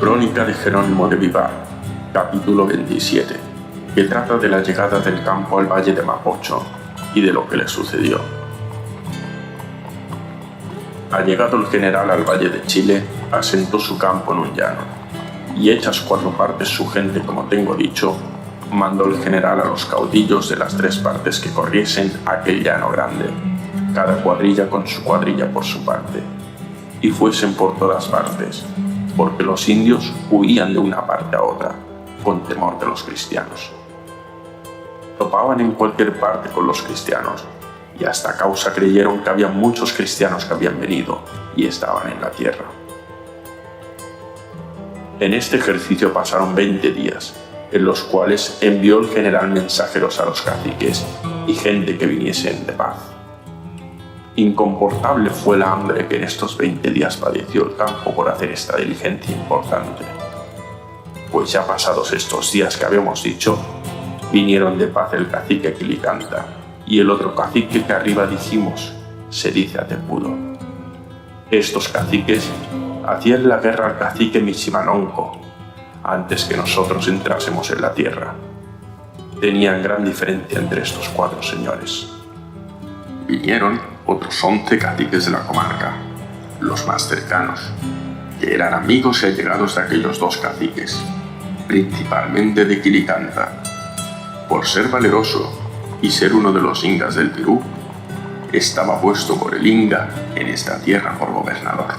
Crónica de Jerónimo de Vivar, capítulo 27, que trata de la llegada del campo al valle de Mapocho y de lo que le sucedió. Ha llegado el general al valle de Chile, asentó su campo en un llano, y hechas 4 partes su gente como tengo dicho, mandó el general a los caudillos de las 3 partes que corriesen aquel llano grande, cada cuadrilla con su cuadrilla por su parte, y fuesen por todas partes, porque los indios huían de una parte a otra, con temor de los cristianos. Topaban en cualquier parte con los cristianos, y hasta causa creyeron que había muchos cristianos que habían venido y estaban en la tierra. En este ejercicio pasaron 20 días, en los cuales envió el general mensajeros a los caciques y gente que viniesen de paz. Incomportable fue la hambre que en estos 20 días padeció el campo por hacer esta diligencia importante. Pues ya pasados estos días que habíamos dicho, vinieron de paz el cacique Quilicanta y el otro cacique que arriba dijimos, se dice Atepudo. Estos caciques hacían la guerra al cacique Michimalonco antes que nosotros entrásemos en la tierra. Tenían gran diferencia entre estos 4 señores. Vinieron otros 11 caciques de la comarca, los más cercanos, que eran amigos y allegados de aquellos 2 caciques, principalmente de Quilicanta. Por ser valeroso y ser uno de los ingas del Perú, estaba puesto por el inga en esta tierra por gobernador.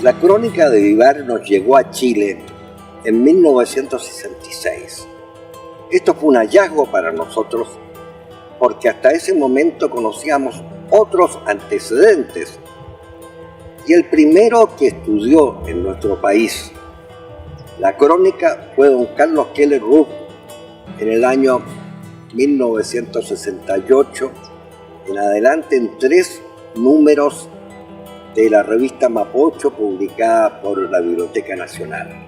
La crónica de Vivar nos llegó a Chile en 1966. Esto fue un hallazgo para nosotros porque hasta ese momento conocíamos otros antecedentes. Y el primero que estudió en nuestro país la crónica fue don Carlos Keller Ruff en el año 1968, en adelante en 3 números de la revista Mapocho publicada por la Biblioteca Nacional.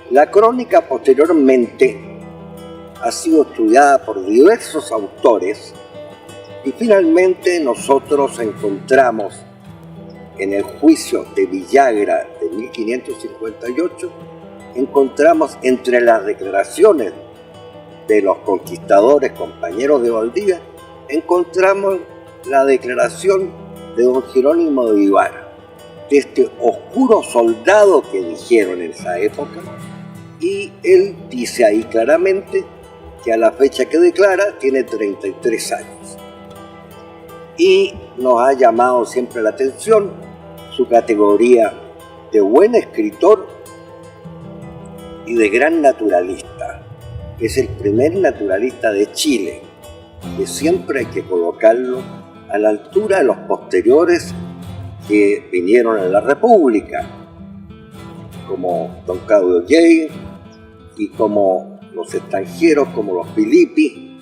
La crónica posteriormente ha sido estudiada por diversos autores y finalmente nosotros encontramos en el juicio de Villagra de 1558, encontramos entre las declaraciones de los conquistadores compañeros de Valdivia, encontramos la declaración de don Jerónimo de Vivar, de este oscuro soldado que dijeron en esa época, y él dice ahí claramente que a la fecha que declara tiene 33 años. Y nos ha llamado siempre la atención su categoría de buen escritor y de gran naturalista. Es el primer naturalista de Chile, que siempre hay que colocarlo a la altura de los posteriores que vinieron en la República, como don Claudio Yey y como los extranjeros, como los Filippi.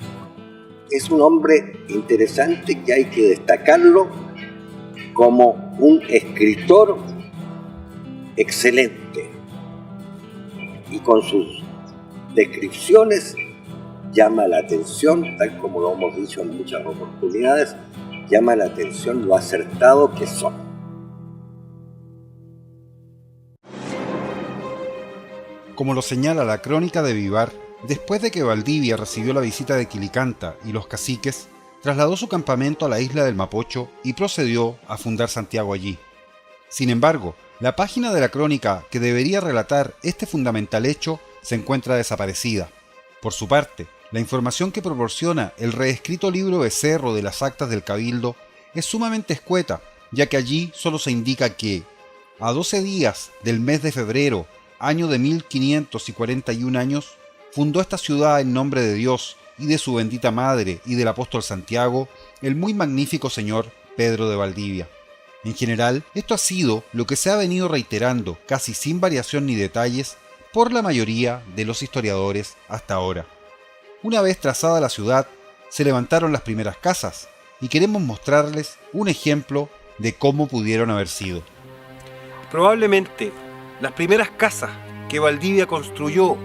Es un hombre interesante que hay que destacarlo como un escritor excelente y con sus descripciones llama la atención, tal como lo hemos dicho en muchas oportunidades, llama la atención lo acertado que son. Como lo señala la crónica de Vivar, después de que Valdivia recibió la visita de Quilicanta y los caciques, trasladó su campamento a la isla del Mapocho y procedió a fundar Santiago allí. Sin embargo, la página de la crónica que debería relatar este fundamental hecho se encuentra desaparecida. Por su parte, la información que proporciona el reescrito libro de Cerro de las Actas del Cabildo es sumamente escueta, ya que allí solo se indica que, a 12 días del mes de febrero, año de 1541 años, fundó esta ciudad en nombre de Dios y de su bendita madre y del apóstol Santiago, el muy magnífico señor Pedro de Valdivia. En general, esto ha sido lo que se ha venido reiterando, casi sin variación ni detalles, por la mayoría de los historiadores hasta ahora. Una vez trazada la ciudad, se levantaron las primeras casas, y queremos mostrarles un ejemplo de cómo pudieron haber sido. Probablemente Las primeras casas que Valdivia construyó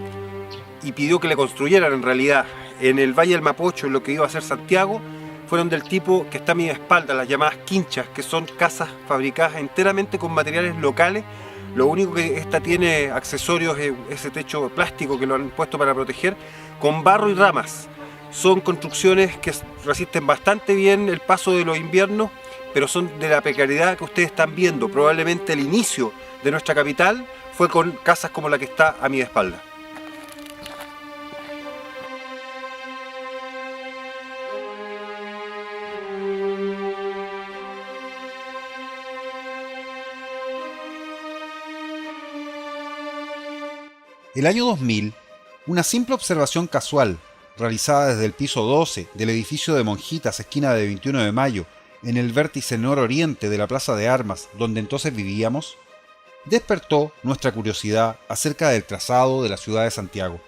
y pidió que le construyeran en realidad en el Valle del Mapocho, en lo que iba a ser Santiago, fueron del tipo que está a mi espalda, las llamadas quinchas, que son casas fabricadas enteramente con materiales locales. Lo único que esta tiene accesorios es ese techo plástico que lo han puesto para proteger, con barro y ramas. Son construcciones que resisten bastante bien el paso de los inviernos, pero son de la precariedad que ustedes están viendo. Probablemente el inicio de nuestra capital fue con casas como la que está a mi espalda. El año 2000, una simple observación casual, realizada desde el piso 12 del edificio de Monjitas, esquina de 21 de Mayo, en el vértice nororiente de la Plaza de Armas, donde entonces vivíamos, despertó nuestra curiosidad acerca del trazado de la ciudad de Santiago.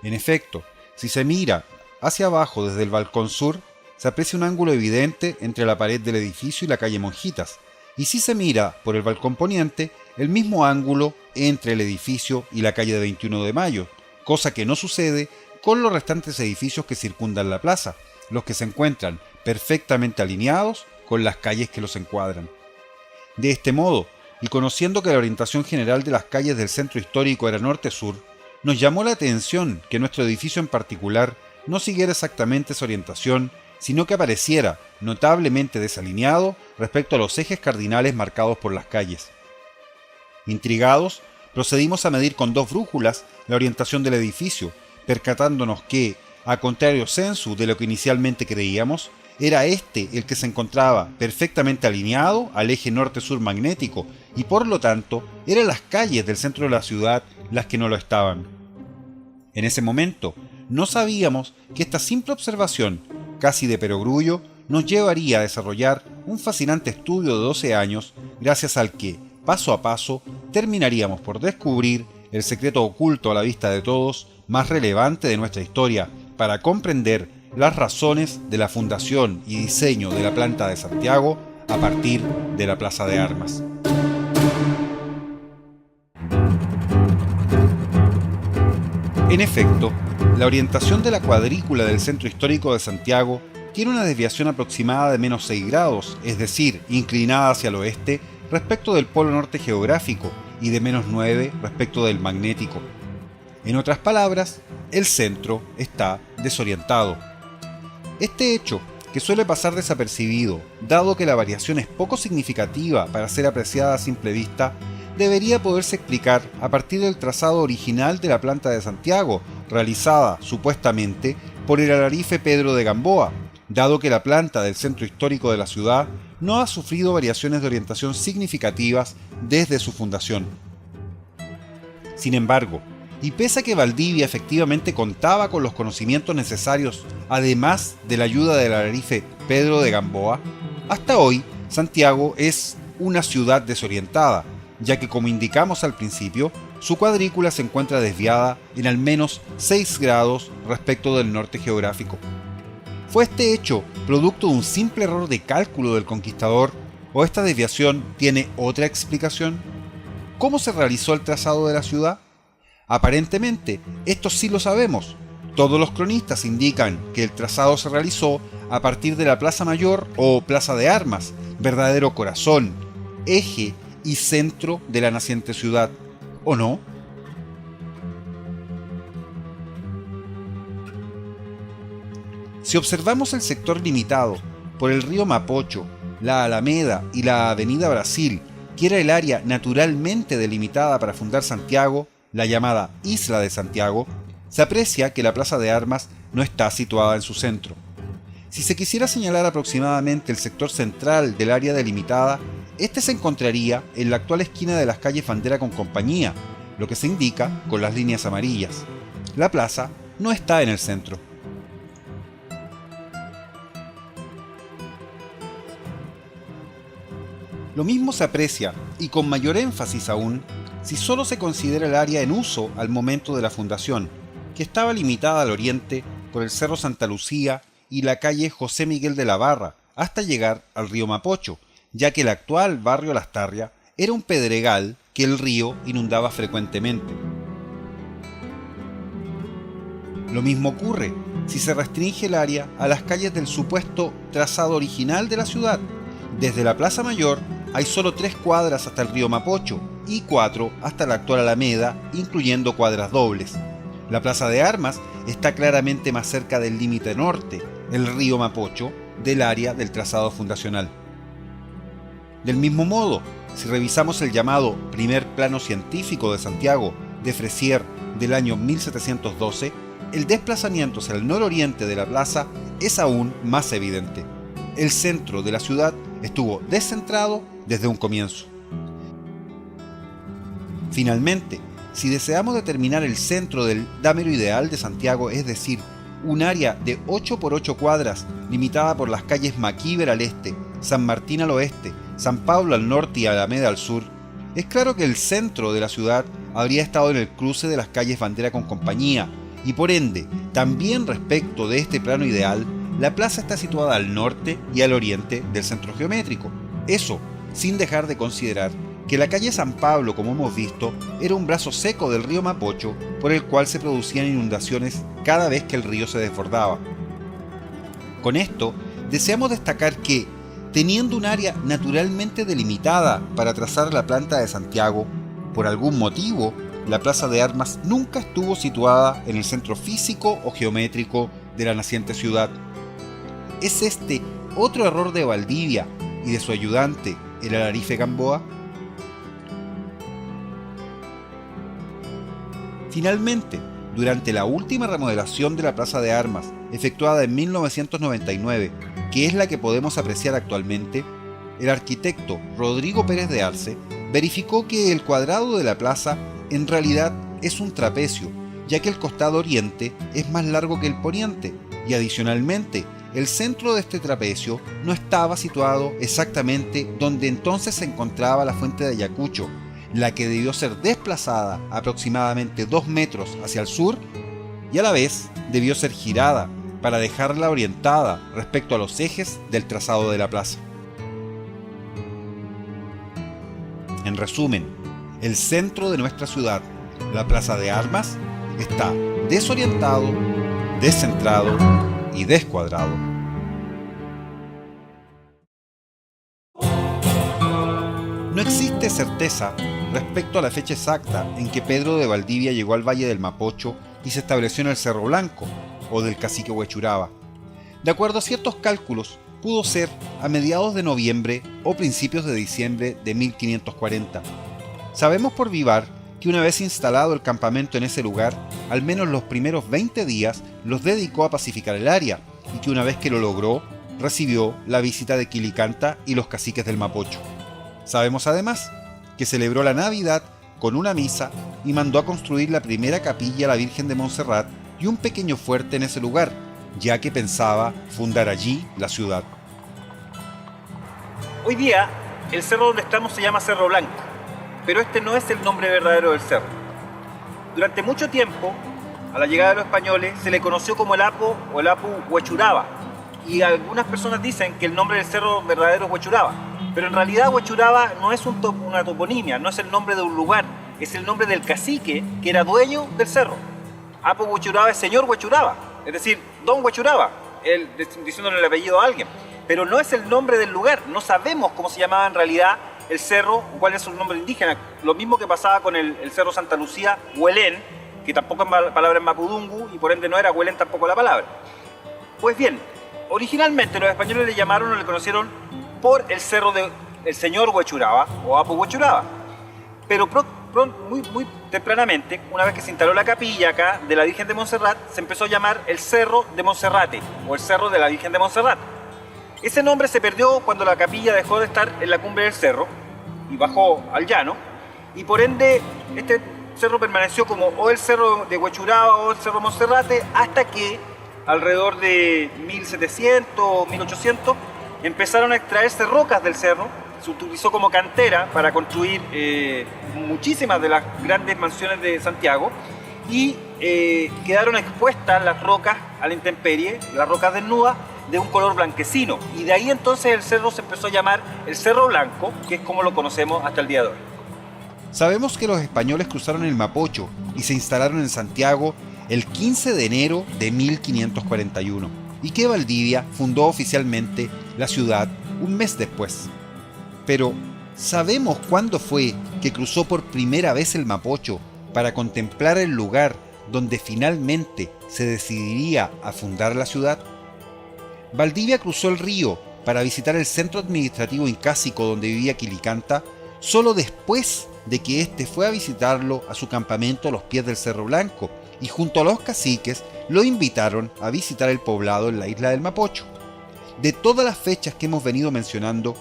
En efecto, si se mira hacia abajo desde el balcón sur, se aprecia un ángulo evidente entre la pared del edificio y la calle Monjitas, y si se mira por el balcón poniente, el mismo ángulo entre el edificio y la calle de 21 de Mayo, cosa que no sucede con los restantes edificios que circundan la plaza, los que se encuentran perfectamente alineados con las calles que los encuadran. De este modo, y conociendo que la orientación general de las calles del centro histórico era norte-sur, nos llamó la atención que nuestro edificio en particular no siguiera exactamente esa orientación, sino que apareciera notablemente desalineado respecto a los ejes cardinales marcados por las calles. Intrigados, procedimos a medir con 2 brújulas la orientación del edificio, percatándonos que, a contrario sensu de lo que inicialmente creíamos, era este el que se encontraba perfectamente alineado al eje norte-sur magnético y por lo tanto eran las calles del centro de la ciudad las que no lo estaban. En ese momento no sabíamos que esta simple observación, casi de perogrullo, nos llevaría a desarrollar un fascinante estudio de 12 años gracias al que, paso a paso, terminaríamos por descubrir el secreto oculto a la vista de todos más relevante de nuestra historia para comprender las razones de la fundación y diseño de la planta de Santiago a partir de la Plaza de Armas. En efecto, la orientación de la cuadrícula del centro histórico de Santiago tiene una desviación aproximada de menos 6 grados, es decir, inclinada hacia el oeste respecto del polo norte geográfico y de menos 9 respecto del magnético. En otras palabras, el centro está desorientado. Este hecho, que suele pasar desapercibido, dado que la variación es poco significativa para ser apreciada a simple vista, debería poderse explicar a partir del trazado original de la planta de Santiago, realizada, supuestamente, por el alarife Pedro de Gamboa, dado que la planta del centro histórico de la ciudad no ha sufrido variaciones de orientación significativas desde su fundación. Sin embargo, y pese a que Valdivia efectivamente contaba con los conocimientos necesarios, además de la ayuda del alarife Pedro de Gamboa, hasta hoy Santiago es una ciudad desorientada, ya que como indicamos al principio, su cuadrícula se encuentra desviada en al menos 6 grados respecto del norte geográfico. ¿Fue este hecho producto de un simple error de cálculo del conquistador o esta desviación tiene otra explicación? ¿Cómo se realizó el trazado de la ciudad? Aparentemente, esto sí lo sabemos. Todos los cronistas indican que el trazado se realizó a partir de la Plaza Mayor o Plaza de Armas, verdadero corazón, eje y centro de la naciente ciudad, ¿o no? Si observamos el sector limitado por el río Mapocho, la Alameda y la Avenida Brasil, que era el área naturalmente delimitada para fundar Santiago, la llamada Isla de Santiago, se aprecia que la Plaza de Armas no está situada en su centro. Si se quisiera señalar aproximadamente el sector central del área delimitada, este se encontraría en la actual esquina de las calles Bandera con Compañía, lo que se indica con las líneas amarillas. La plaza no está en el centro. Lo mismo se aprecia, y con mayor énfasis aún, si solo se considera el área en uso al momento de la fundación, que estaba limitada al oriente por el Cerro Santa Lucía y la calle José Miguel de la Barra, hasta llegar al río Mapocho, ya que el actual barrio Lastarria era un pedregal que el río inundaba frecuentemente. Lo mismo ocurre si se restringe el área a las calles del supuesto trazado original de la ciudad. Desde la Plaza Mayor hay solo 3 cuadras hasta el río Mapocho y 4 hasta la actual Alameda, incluyendo cuadras dobles. La Plaza de Armas está claramente más cerca del límite norte, el río Mapocho, del área del trazado fundacional. Del mismo modo, si revisamos el llamado Primer Plano Científico de Santiago de Fresier del año 1712, el desplazamiento hacia el nororiente de la plaza es aún más evidente. El centro de la ciudad estuvo descentrado desde un comienzo. Finalmente, si deseamos determinar el centro del dámero ideal de Santiago, es decir, un área de 8 por 8 cuadras limitada por las calles Maquíver al este, San Martín al oeste, San Pablo al norte y Alameda al sur, es claro que el centro de la ciudad habría estado en el cruce de las calles Bandera con Compañía, y por ende, también respecto de este plano ideal, la plaza está situada al norte y al oriente del centro geométrico. Eso, sin dejar de considerar que la calle San Pablo, como hemos visto, era un brazo seco del río Mapocho por el cual se producían inundaciones cada vez que el río se desbordaba. Con esto, deseamos destacar que, teniendo un área naturalmente delimitada para trazar la planta de Santiago, por algún motivo, la Plaza de Armas nunca estuvo situada en el centro físico o geométrico de la naciente ciudad. ¿Es este otro error de Valdivia y de su ayudante, el alarife Gamboa? Finalmente, durante la última remodelación de la Plaza de Armas, efectuada en 1999, que es la que podemos apreciar actualmente, el arquitecto Rodrigo Pérez de Arce verificó que el cuadrado de la plaza en realidad es un trapecio, ya que el costado oriente es más largo que el poniente, y adicionalmente, el centro de este trapecio no estaba situado exactamente donde entonces se encontraba la fuente de Ayacucho, la que debió ser desplazada aproximadamente 2 metros hacia el sur, y a la vez debió ser girada para dejarla orientada respecto a los ejes del trazado de la plaza. En resumen, el centro de nuestra ciudad, la Plaza de Armas, está desorientado, descentrado y descuadrado. No existe certeza respecto a la fecha exacta en que Pedro de Valdivia llegó al Valle del Mapocho y se estableció en el Cerro Blanco, o del cacique Huechuraba. De acuerdo a ciertos cálculos, pudo ser a mediados de noviembre o principios de diciembre de 1540. Sabemos por Vivar que una vez instalado el campamento en ese lugar, al menos los primeros 20 días los dedicó a pacificar el área, y que una vez que lo logró, recibió la visita de Quilicanta y los caciques del Mapocho. Sabemos además que celebró la Navidad con una misa y mandó a construir la primera capilla a la Virgen de Montserrat y un pequeño fuerte en ese lugar, ya que pensaba fundar allí la ciudad. Hoy día, el cerro donde estamos se llama Cerro Blanco, pero este no es el nombre verdadero del cerro. Durante mucho tiempo, a la llegada de los españoles, se le conoció como el Apo o el Apu Huechuraba, y algunas personas dicen que el nombre del cerro verdadero es Huechuraba, pero en realidad Huechuraba no es una toponimia, no es el nombre de un lugar, es el nombre del cacique que era dueño del cerro. Apo Huechuraba es señor Huechuraba, es decir, don Huechuraba, él diciéndole el apellido a alguien, pero no es el nombre del lugar, no sabemos cómo se llamaba en realidad el cerro o cuál es su nombre indígena. Lo mismo que pasaba con el cerro Santa Lucía, Huelén, que tampoco es palabra en mapudungu y por ende no era Huelén tampoco la palabra. Pues bien, originalmente los españoles le llamaron o le conocieron por el cerro del señor Huechuraba o Apo Huechuraba, pero muy tempranamente, una vez que se instaló la capilla acá de la Virgen de Montserrat, se empezó a llamar el Cerro de Monserrate o el Cerro de la Virgen de Montserrat. Ese nombre se perdió cuando la capilla dejó de estar en la cumbre del cerro y bajó al llano, y por ende este cerro permaneció como o el Cerro de Huechuraba o el Cerro de Monserrate, hasta que alrededor de 1700, 1800 empezaron a extraerse rocas del cerro. Se utilizó como cantera para construir muchísimas de las grandes mansiones de Santiago, y quedaron expuestas las rocas a la intemperie, las rocas desnudas de un color blanquecino, y de ahí entonces el cerro se empezó a llamar el Cerro Blanco, que es como lo conocemos hasta el día de hoy. Sabemos que los españoles cruzaron el Mapocho y se instalaron en Santiago el 15 de enero de 1541 y que Valdivia fundó oficialmente la ciudad un mes después. Pero, ¿sabemos cuándo fue que cruzó por primera vez el Mapocho para contemplar el lugar donde finalmente se decidiría a fundar la ciudad? Valdivia cruzó el río para visitar el centro administrativo incásico donde vivía Quilicanta solo después de que éste fue a visitarlo a su campamento a los pies del Cerro Blanco y junto a los caciques lo invitaron a visitar el poblado en la isla del Mapocho. De todas las fechas que hemos venido mencionando,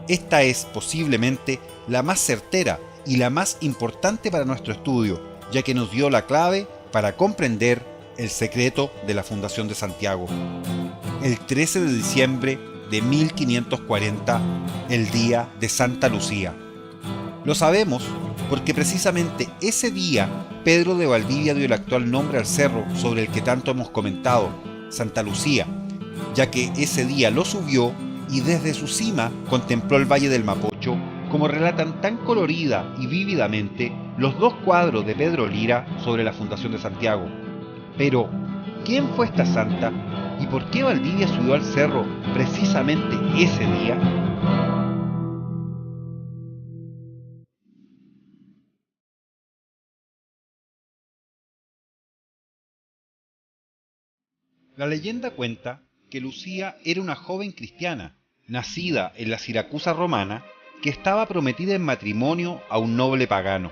esta es posiblemente la más certera y la más importante para nuestro estudio, ya que nos dio la clave para comprender el secreto de la fundación de Santiago. El 13 de diciembre de 1540, el día de Santa Lucía. Lo sabemos porque precisamente ese día Pedro de Valdivia dio el actual nombre al cerro sobre el que tanto hemos comentado, Santa Lucía, ya que ese día lo subió y desde su cima contempló el Valle del Mapocho, como relatan tan colorida y vívidamente los dos cuadros de Pedro Lira sobre la fundación de Santiago. Pero, ¿quién fue esta santa y por qué Valdivia subió al cerro precisamente ese día? La leyenda cuenta que Lucía era una joven cristiana, nacida en la Siracusa romana, que estaba prometida en matrimonio a un noble pagano,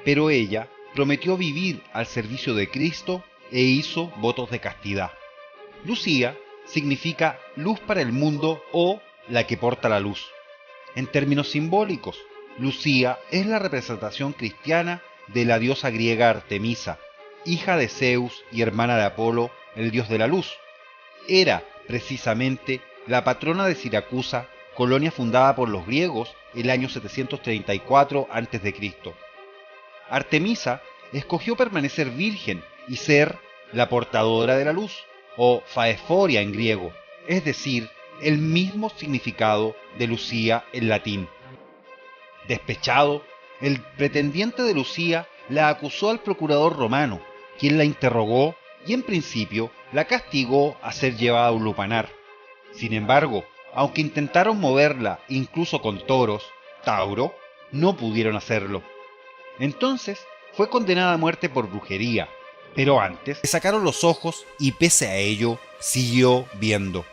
pero ella prometió vivir al servicio de Cristo e hizo votos de castidad. Lucía significa luz para el mundo o la que porta la luz. En términos simbólicos, Lucía es la representación cristiana de la diosa griega Artemisa, hija de Zeus y hermana de Apolo, el dios de la luz. Era, precisamente, la patrona de Siracusa, colonia fundada por los griegos el año 734 a.C. Artemisa escogió permanecer virgen y ser la portadora de la luz, o faeforia en griego, es decir, el mismo significado de Lucía en latín. Despechado, el pretendiente de Lucía la acusó al procurador romano, quien la interrogó y en principio la castigó a ser llevada a un lupanar. Sin embargo, aunque intentaron moverla incluso con toros, Tauro, no pudieron hacerlo. Entonces fue condenada a muerte por brujería, pero antes le sacaron los ojos y pese a ello siguió viendo.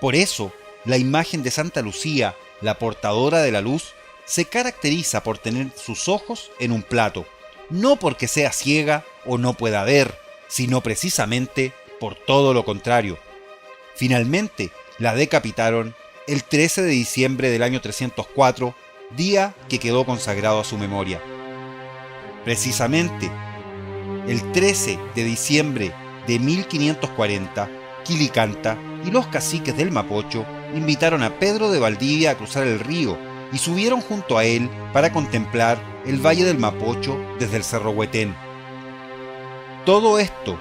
Por eso, la imagen de Santa Lucía, la portadora de la luz, se caracteriza por tener sus ojos en un plato, no porque sea ciega o no pueda ver, sino precisamente por todo lo contrario. Finalmente, la decapitaron el 13 de diciembre del año 304, día que quedó consagrado a su memoria. Precisamente, el 13 de diciembre de 1540, Quilicanta y los caciques del Mapocho invitaron a Pedro de Valdivia a cruzar el río y subieron junto a él para contemplar el Valle del Mapocho desde el Cerro Huetén. Todo esto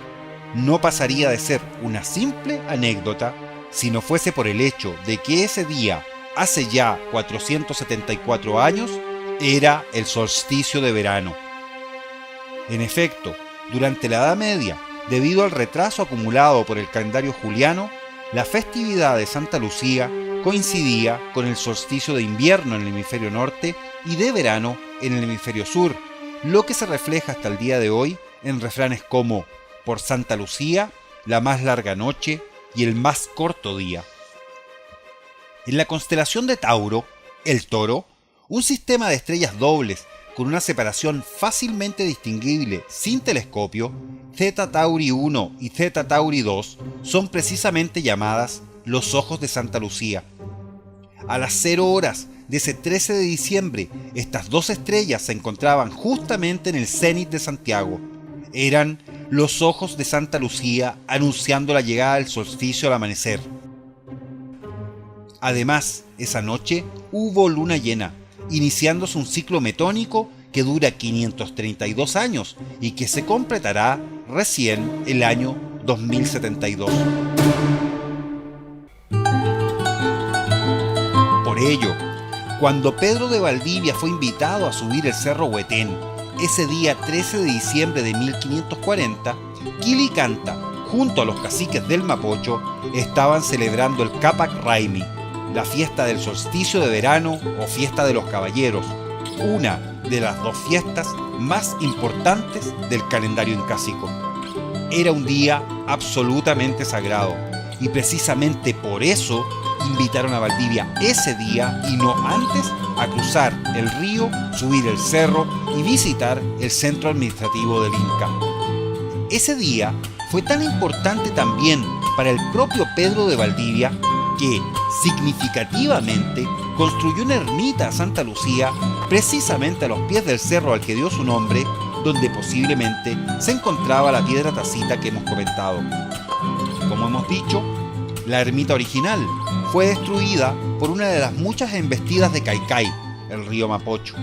no pasaría de ser una simple anécdota si no fuese por el hecho de que ese día, hace ya 474 años, era el solsticio de verano. En efecto, durante la Edad Media, debido al retraso acumulado por el calendario juliano, la festividad de Santa Lucía coincidía con el solsticio de invierno en el hemisferio norte y de verano en el hemisferio sur, lo que se refleja hasta el día de hoy en refranes como «Por Santa Lucía, la más larga noche y el más corto día». En la constelación de Tauro, el Toro, un sistema de estrellas dobles con una separación fácilmente distinguible sin telescopio, Zeta Tauri 1 y Zeta Tauri 2 son precisamente llamadas los ojos de Santa Lucía. A las 0 horas de ese 13 de diciembre, estas dos estrellas se encontraban justamente en el cenit de Santiago. Eran los ojos de Santa Lucía anunciando la llegada del solsticio al amanecer. Además, esa noche hubo luna llena, iniciándose un ciclo metónico que dura 532 años y que se completará recién el año 2072. Por ello, Cuando Pedro de Valdivia fue invitado a subir el Cerro Huetén, ese día 13 de diciembre de 1540, Quilicanta, junto a los caciques del Mapocho, estaban celebrando el Capac Raimi, la fiesta del solsticio de verano o fiesta de los caballeros, una de las dos fiestas más importantes del calendario incásico. Era un día absolutamente sagrado y precisamente por eso invitaron a Valdivia ese día y no antes a cruzar el río, subir el cerro y visitar el centro administrativo del Inca. Ese día fue tan importante también para el propio Pedro de Valdivia que, significativamente, construyó una ermita a Santa Lucía precisamente a los pies del cerro al que dio su nombre, donde posiblemente se encontraba la piedra tacita que hemos comentado. Como hemos dicho, la ermita original fue destruida por una de las muchas embestidas de Caicay, el río Mapocho.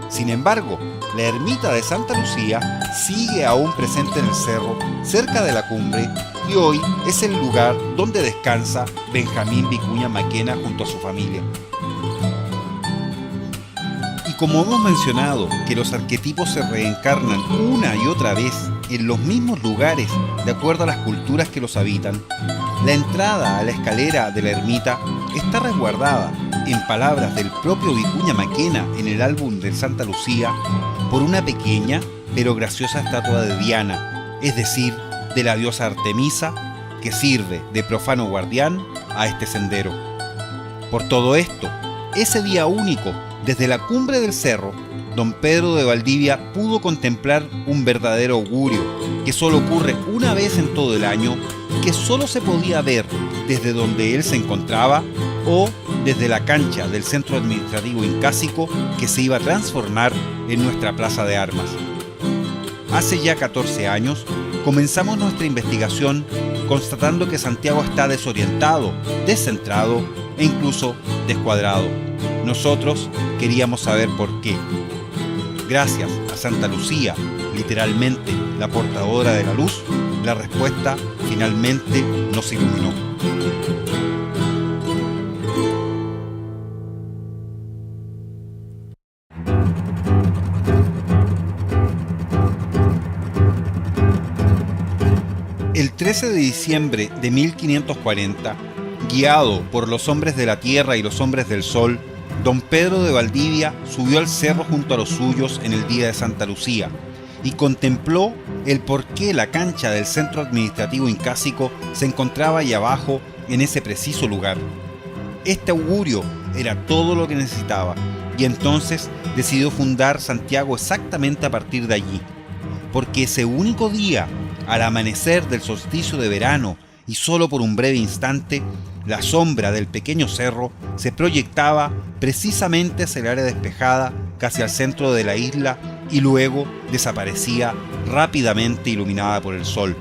Sin embargo, la ermita de Santa Lucía sigue aún presente en el cerro, cerca de la cumbre, y hoy es el lugar donde descansa Benjamín Vicuña Maquena junto a su familia. Y como hemos mencionado que los arquetipos se reencarnan una y otra vez en los mismos lugares de acuerdo a las culturas que los habitan, la entrada a la escalera de la ermita está resguardada, en palabras del propio Vicuña Maquena en el álbum de Santa Lucía, por una pequeña pero graciosa estatua de Diana, es decir, de la diosa Artemisa, que sirve de profano guardián a este sendero. Por todo esto, ese día único, desde la cumbre del cerro, don Pedro de Valdivia pudo contemplar un verdadero augurio que solo ocurre una vez en todo el año y que solo se podía ver desde donde él se encontraba o desde la cancha del centro administrativo incásico que se iba a transformar en nuestra plaza de armas. Hace ya 14 años comenzamos nuestra investigación constatando que Santiago está desorientado, descentrado e incluso descuadrado. Nosotros queríamos saber por qué. Gracias a Santa Lucía, literalmente la portadora de la luz, la respuesta finalmente nos iluminó. El 13 de diciembre de 1540, guiado por los hombres de la tierra y los hombres del sol, don Pedro de Valdivia subió al cerro junto a los suyos en el día de Santa Lucía y contempló el por qué la cancha del centro administrativo incásico se encontraba ahí abajo en ese preciso lugar. Este augurio era todo lo que necesitaba y entonces decidió fundar Santiago exactamente a partir de allí, porque ese único día, al amanecer del solsticio de verano y solo por un breve instante, la sombra del pequeño cerro se proyectaba precisamente hacia el área despejada, casi al centro de la isla, y luego desaparecía rápidamente iluminada por el sol.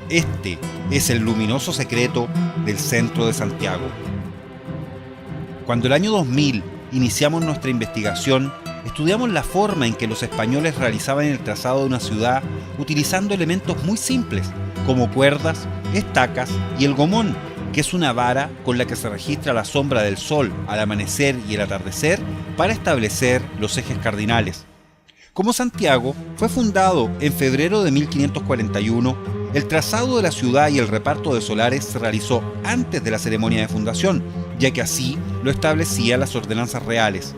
Este es el luminoso secreto del centro de Santiago. Cuando el año 2000 iniciamos nuestra investigación, estudiamos la forma en que los españoles realizaban el trazado de una ciudad utilizando elementos muy simples, como cuerdas, estacas y el gomón, que es una vara con la que se registra la sombra del sol al amanecer y el atardecer para establecer los ejes cardinales. Como Santiago fue fundado en febrero de 1541, el trazado de la ciudad y el reparto de solares se realizó antes de la ceremonia de fundación, ya que así lo establecían las ordenanzas reales.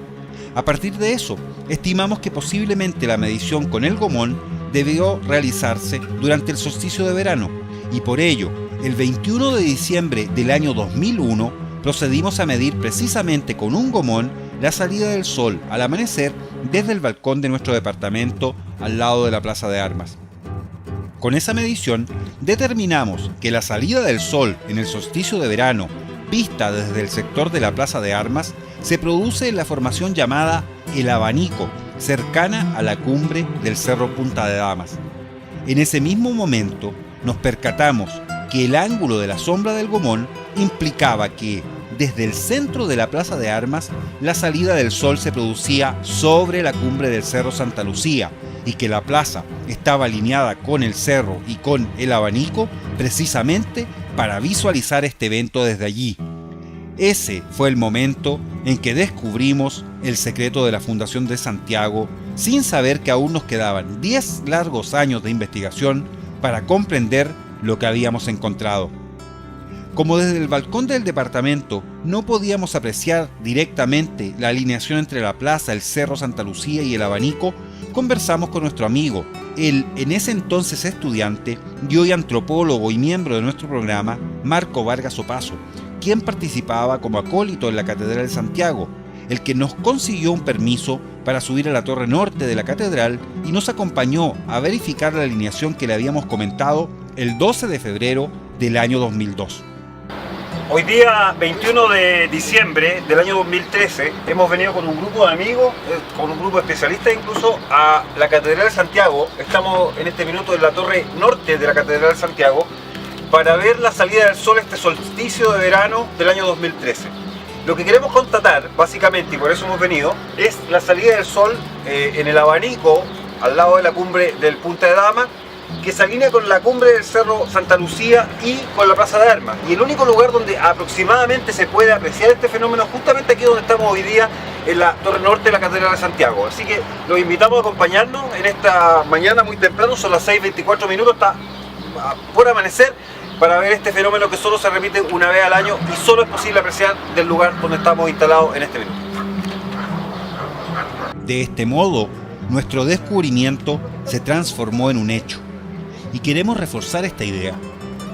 A partir de eso, estimamos que posiblemente la medición con el gomón debió realizarse durante el solsticio de verano, y por ello, el 21 de diciembre del año 2001, procedimos a medir precisamente con un gomón la salida del sol al amanecer desde el balcón de nuestro departamento al lado de la Plaza de Armas. Con esa medición, determinamos que la salida del sol en el solsticio de verano, vista desde el sector de la Plaza de Armas, se produce en la formación llamada El Abanico, cercana a la cumbre del Cerro Punta de Damas. En ese mismo momento, nos percatamos que el ángulo de la sombra del gomón implicaba que, desde el centro de la Plaza de Armas, la salida del sol se producía sobre la cumbre del Cerro Santa Lucía y que la plaza estaba alineada con el cerro y con el abanico precisamente para visualizar este evento desde allí. Ese fue el momento en que descubrimos el secreto de la fundación de Santiago, sin saber que aún nos quedaban 10 largos años de investigación para comprender lo que habíamos encontrado. Como desde el balcón del departamento no podíamos apreciar directamente la alineación entre la plaza, el Cerro Santa Lucía y el Abanico, conversamos con nuestro amigo, el en ese entonces estudiante y hoy antropólogo y miembro de nuestro programa, Marco Vargas Opaso, quien participaba como acólito en la Catedral de Santiago, el que nos consiguió un permiso para subir a la torre norte de la catedral y nos acompañó a verificar la alineación que le habíamos comentado el 12 de febrero del año 2002. Hoy día, 21 de diciembre del año 2013, hemos venido con un grupo de amigos, con un grupo de especialistas incluso, a la Catedral de Santiago. Estamos en este minuto en la torre norte de la Catedral de Santiago para ver la salida del sol, este solsticio de verano del año 2013. Lo que queremos constatar, básicamente, y por eso hemos venido, es la salida del sol en el Abanico, al lado de la cumbre del Punta de Dama, que se alinea con la cumbre del Cerro Santa Lucía y con la Plaza de Armas. Y el único lugar donde aproximadamente se puede apreciar este fenómeno es justamente aquí donde estamos hoy día, en la torre norte de la Catedral de Santiago. Así que los invitamos a acompañarnos en esta mañana muy temprano, son las 6:24 minutos, está por amanecer, para ver este fenómeno que solo se repite una vez al año y solo es posible apreciar del lugar donde estamos instalados en este minuto. De este modo, nuestro descubrimiento se transformó en un hecho. Y queremos reforzar esta idea.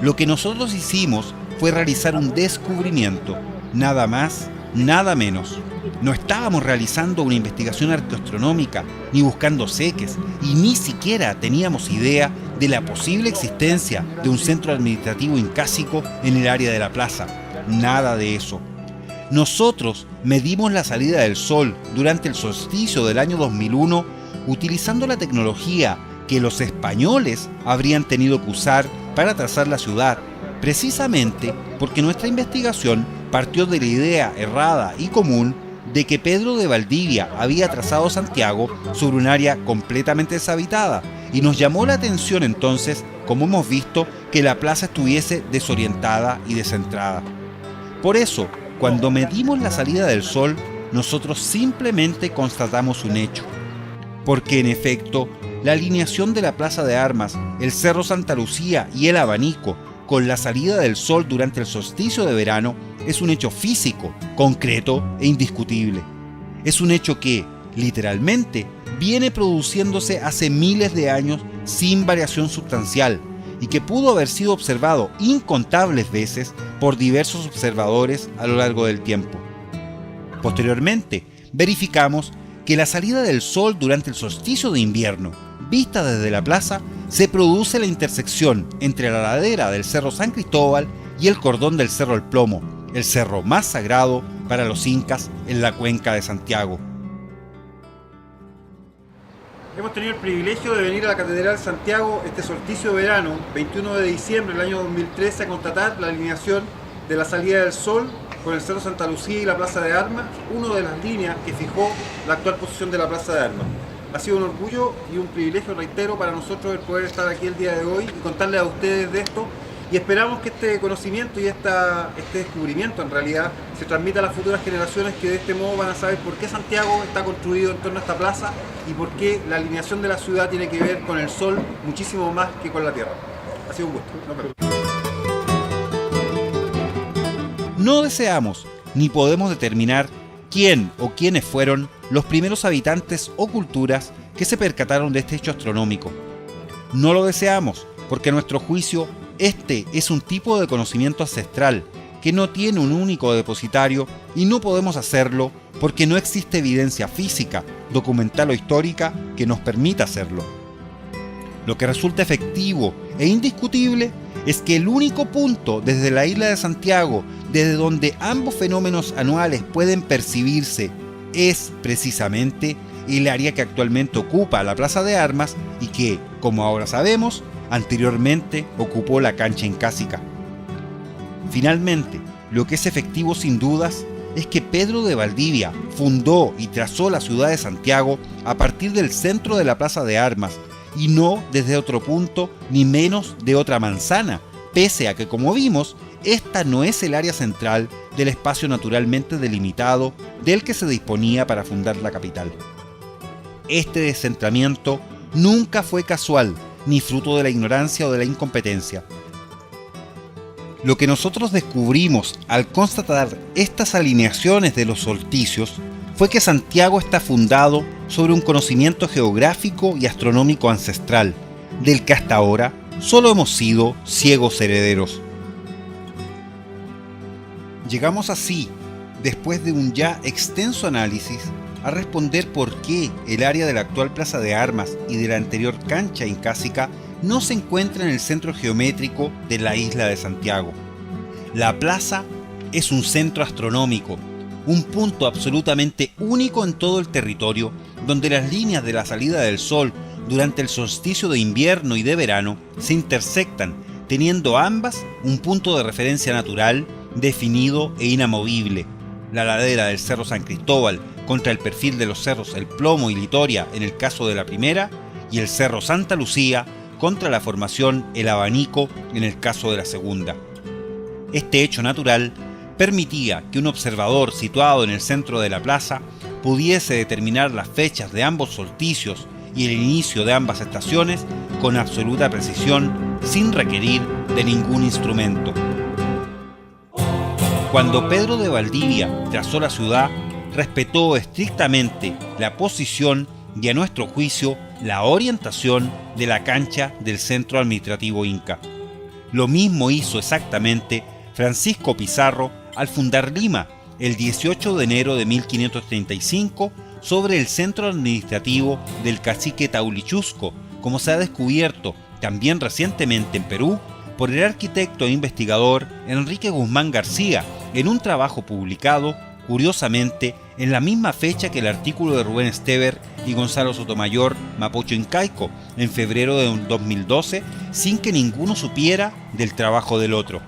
Lo que nosotros hicimos fue realizar un descubrimiento, nada más, nada menos. No estábamos realizando una investigación arqueoastronómica, ni buscando seques, y ni siquiera teníamos idea de la posible existencia de un centro administrativo incásico en el área de la plaza. Nada de eso. Nosotros medimos la salida del sol durante el solsticio del año 2001 utilizando la tecnología que los españoles habrían tenido que usar para trazar la ciudad, precisamente porque nuestra investigación partió de la idea errada y común de que Pedro de Valdivia había trazado Santiago sobre un área completamente deshabitada, y nos llamó la atención entonces, como hemos visto, que la plaza estuviese desorientada y descentrada. Por eso, cuando medimos la salida del sol, nosotros simplemente constatamos un hecho, porque en efecto, la alineación de la Plaza de Armas, el Cerro Santa Lucía y el Abanico con la salida del sol durante el solsticio de verano es un hecho físico, concreto e indiscutible. Es un hecho que, literalmente, viene produciéndose hace miles de años sin variación sustancial y que pudo haber sido observado incontables veces por diversos observadores a lo largo del tiempo. Posteriormente, verificamos que la salida del sol durante el solsticio de invierno, vista desde la plaza, se produce en la intersección entre la ladera del Cerro San Cristóbal y el cordón del Cerro El Plomo, el cerro más sagrado para los incas en la cuenca de Santiago. Hemos tenido el privilegio de venir a la Catedral de Santiago este solsticio de verano, 21 de diciembre del año 2013, a constatar la alineación de la salida del sol con el Cerro Santa Lucía y la Plaza de Armas, una de las líneas que fijó la actual posición de la Plaza de Armas. Ha sido un orgullo y un privilegio, reitero, para nosotros el poder estar aquí el día de hoy y contarles a ustedes de esto, y esperamos que este conocimiento y este descubrimiento en realidad se transmita a las futuras generaciones, que de este modo van a saber por qué Santiago está construido en torno a esta plaza y por qué la alineación de la ciudad tiene que ver con el sol muchísimo más que con la tierra. Ha sido un gusto. Nos vemos. No deseamos ni podemos determinar quién o quiénes fueron los primeros habitantes o culturas que se percataron de este hecho astronómico. No lo deseamos porque a nuestro juicio este es un tipo de conocimiento ancestral que no tiene un único depositario, y no podemos hacerlo porque no existe evidencia física, documental o histórica que nos permita hacerlo. Lo que resulta efectivo e indiscutible es que el único punto desde la isla de Santiago desde donde ambos fenómenos anuales pueden percibirse es precisamente el área que actualmente ocupa la Plaza de Armas y que, como ahora sabemos, anteriormente ocupó la cancha incásica. Finalmente, lo que es efectivo sin dudas es que Pedro de Valdivia fundó y trazó la ciudad de Santiago a partir del centro de la Plaza de Armas y no desde otro punto ni menos de otra manzana, pese a que, como vimos, esta no es el área central del espacio naturalmente delimitado del que se disponía para fundar la capital. Este descentramiento nunca fue casual, ni fruto de la ignorancia o de la incompetencia. Lo que nosotros descubrimos al constatar estas alineaciones de los solsticios fue que Santiago está fundado sobre un conocimiento geográfico y astronómico ancestral, del que hasta ahora solo hemos sido ciegos herederos. Llegamos así, después de un ya extenso análisis, a responder por qué el área de la actual Plaza de Armas y de la anterior cancha incásica no se encuentra en el centro geométrico de la isla de Santiago. La plaza es un centro astronómico, un punto absolutamente único en todo el territorio, donde las líneas de la salida del sol durante el solsticio de invierno y de verano se intersectan, teniendo ambas un punto de referencia natural, definido e inamovible. La ladera del Cerro San Cristóbal contra el perfil de los cerros El Plomo y Litoria en el caso de la primera, y el Cerro Santa Lucía contra la formación El Abanico en el caso de la segunda. Este hecho natural permitía que un observador situado en el centro de la plaza pudiese determinar las fechas de ambos solsticios y el inicio de ambas estaciones con absoluta precisión, sin requerir de ningún instrumento. Cuando Pedro de Valdivia trazó la ciudad, respetó estrictamente la posición y, a nuestro juicio, la orientación de la cancha del centro administrativo inca. Lo mismo hizo exactamente Francisco Pizarro al fundar Lima el 18 de enero de 1535 sobre el centro administrativo del cacique Taulichusco, como se ha descubierto también recientemente en Perú por el arquitecto e investigador Enrique Guzmán García en un trabajo publicado, curiosamente, en la misma fecha que el artículo de Rubén Esteber y Gonzalo Sotomayor, Mapocho Incaico, en febrero de 2012, sin que ninguno supiera del trabajo del otro.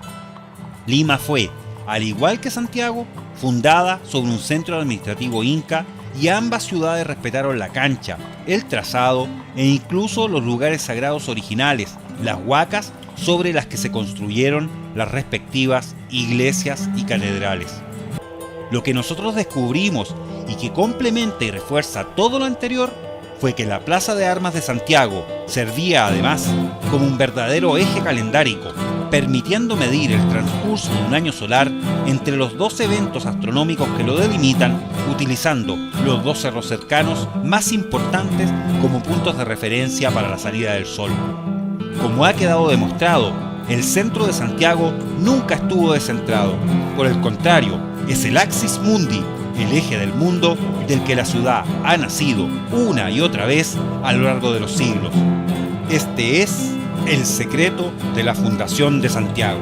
Lima fue, al igual que Santiago, fundada sobre un centro administrativo inca, y ambas ciudades respetaron la cancha, el trazado e incluso los lugares sagrados originales, las huacas sobre las que se construyeron las respectivas iglesias y catedrales. Lo que nosotros descubrimos y que complementa y refuerza todo lo anterior fue que la Plaza de Armas de Santiago servía además como un verdadero eje calendárico, permitiendo medir el transcurso de un año solar entre los dos eventos astronómicos que lo delimitan, utilizando los dos cerros cercanos más importantes como puntos de referencia para la salida del sol. Como ha quedado demostrado, el centro de Santiago nunca estuvo descentrado. Por el contrario, es el axis mundi, el eje del mundo del que la ciudad ha nacido una y otra vez a lo largo de los siglos. Este es el secreto de la fundación de Santiago.